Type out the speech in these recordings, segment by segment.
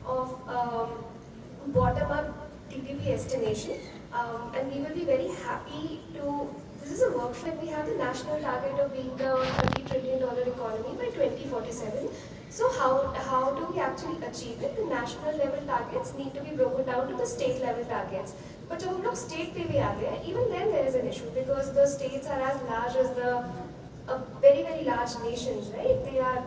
of bottom-up TPP estimation, and we will be very happy to. This is a workshop. We have the national target of being the $30 trillion economy by 2047. So how do we actually achieve it? The national level targets need to be broken down to the state level targets. But जब हम लोग state पे भी आते हैं, even then there is an issue because the states are as large as the very large nations, right? They are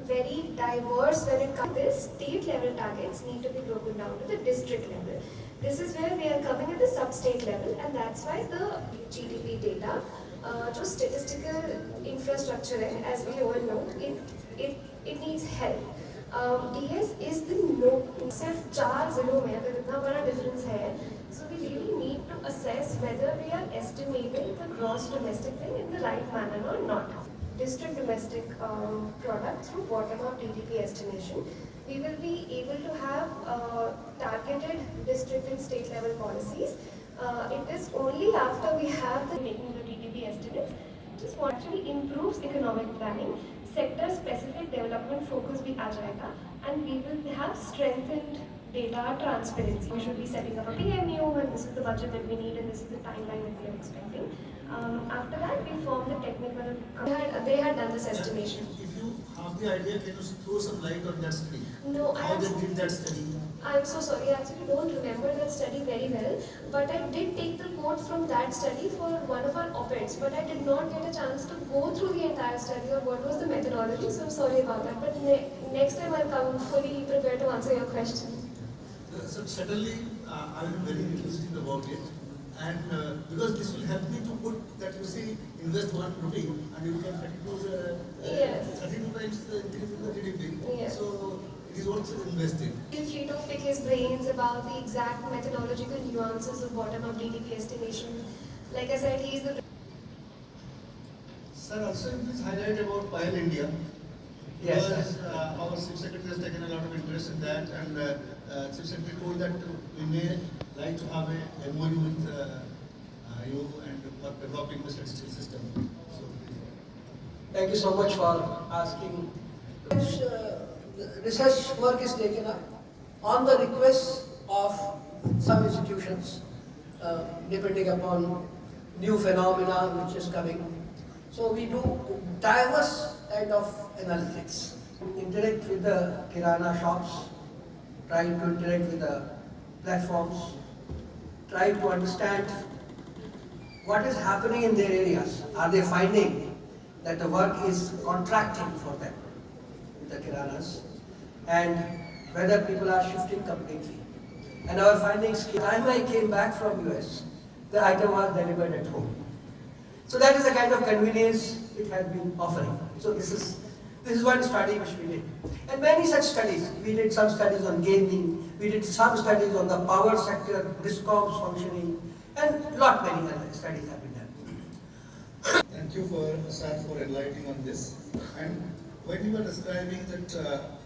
very diverse when it comes to this. State level targets need to be broken down to the district level. This is where we are coming at the sub-state level, and that's why the GDP data, जो statistical infrastructure है, as we all know, it needs help. DS is the no, सिर्फ 4 जिलों में अगर इतना बड़ा difference है, so we really need to assess whether we are estimating the gross domestic thing in the right manner or not. District domestic product through bottom-up GDP estimation. We will be able to have targeted district and state level policies. It is only after we have the making the GDP estimates, which is what actually improves economic planning. Sector specific development focus भी आ जाएगा, and we will have strengthened data transparency. We should be setting up a PMU, and this is the budget that we need, and this is the timeline that we are expecting. After that, we formed the technical. They had done this estimation. If you have the idea, can you throw some light on that study? No, how they did that study? I'm so sorry. I actually don't remember that study very well. But I did take the quote from that study for one of our op-eds. But I did not get a chance to go through the entire study or what was the methodology. So I'm sorry about that. But next time I'll come fully prepared to answer your question. So certainly, I will be very interested about it. And because this will help me to put that you see, invest 1 rupee and you can 32 times the GDP. Yes. So it is also investing. Feel free to pick his brains about the exact methodological nuances of bottom-up GDP estimation. Like I said, he is the. Sir, also please highlight about Pile India. Yes. Because our Chief Secretary has taken a lot of interest in that, and Chief Secretary told that we may like to have a MOU with you and for developing the statistical system. So, thank you so much for asking. Research work is taken up on the request of some institutions, depending upon new phenomena which is coming. So we do diverse kind of analytics. Interact with the kirana shops, trying to interact with the platforms, try to understand what is happening in their areas. Are they finding that the work is contracting for them with the kiranas, and whether people are shifting completely. And our findings, the time I came back from US, the item was delivered at home. So that is the kind of convenience it has been offering. So this is one study which we did. And many such studies. We did some studies on gaming, we did some studies on the power sector, discoms functioning, and many other studies have been done. thank you sir, for enlightening on this. And when you were describing that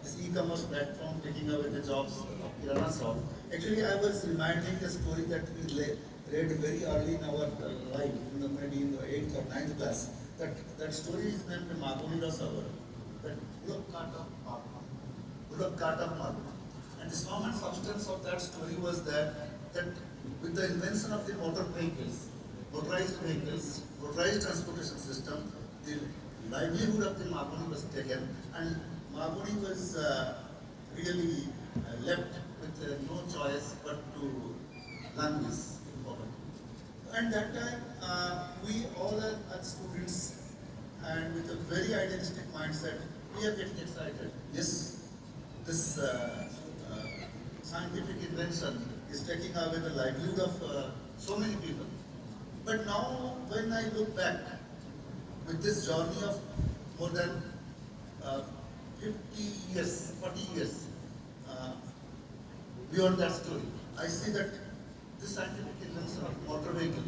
this e-commerce platform taking away the jobs of kirana shop, actually I was reminding the story that we read very early in our life, maybe in the 8th or 9th class. That story is named Magoni Savar. That Bullock cart of Magoni. And the sum and substance of that story was that with the invention of the motorized transportation system, the livelihood of the Magoni was taken, and Magoni was really left with no choice but to languish in poverty. And that time, we all as students, and with a very idealistic mindset, we are getting excited. Yes, this scientific invention is taking away the livelihood of so many people. But now, when I look back with this journey of more than 50 years, 40 years beyond that story, I see that this scientific invention of motor vehicle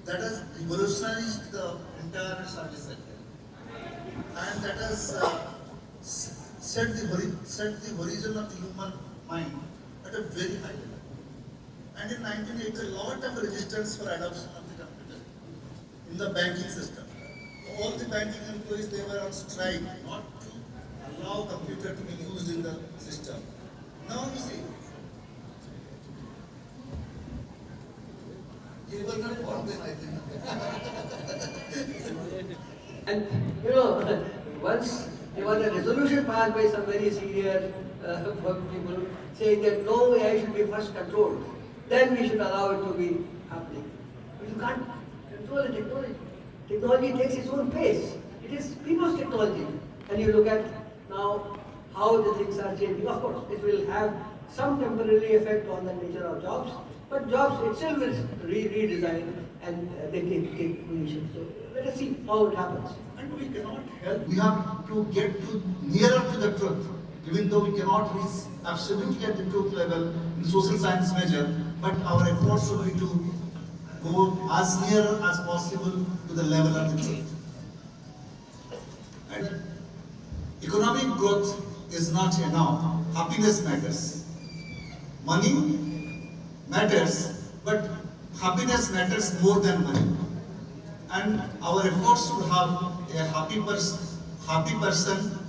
that has revolutionized the entire service sector, and that has set the horizon of the human mind at a very high level. And in 1980, a lot of resistance for adoption of the computer in the banking system. All the banking employees, they were on strike, not to allow computer to be used in the system. Now you see, you were not born then, I think. And you know, once there was a resolution passed by some very senior people saying that no AI should be first controlled, then we should allow it to be happening. But you can't control the technology. Technology takes its own pace. It is people's technology. And you look at now how the things are changing. Of course, it will have some temporary effect on the nature of jobs, but jobs itself is redesigned and they take position. So let us see how it happens. And we cannot help. We have to get nearer to the truth, even though we cannot reach absolutely at the truth level in social science measure, but our efforts should be to go as near as possible to the level of the truth. And economic growth is not enough. Happiness matters. Money matters, but happiness matters more than money. And our efforts should have a happy person,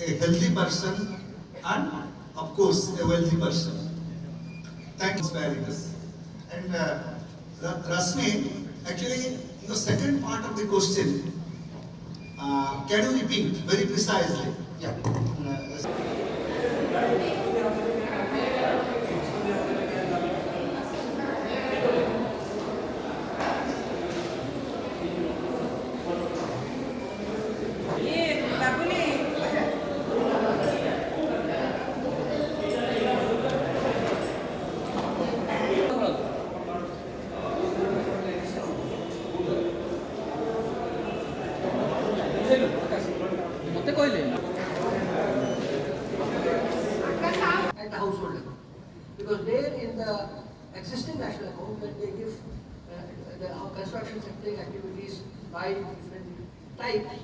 a healthy person, and of course a wealthy person. Thank you for inspiring us. And Rasmi, actually, in the second part of the question, can you repeat very precisely? Yeah. At the household level. Because there in the existing national account, when they give the construction sector activities by different types,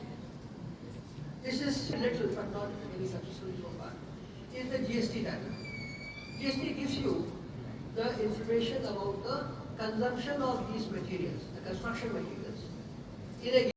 this is little but not very successful so far, is the GST data. GST gives you the information about the consumption of these materials, the construction materials, in a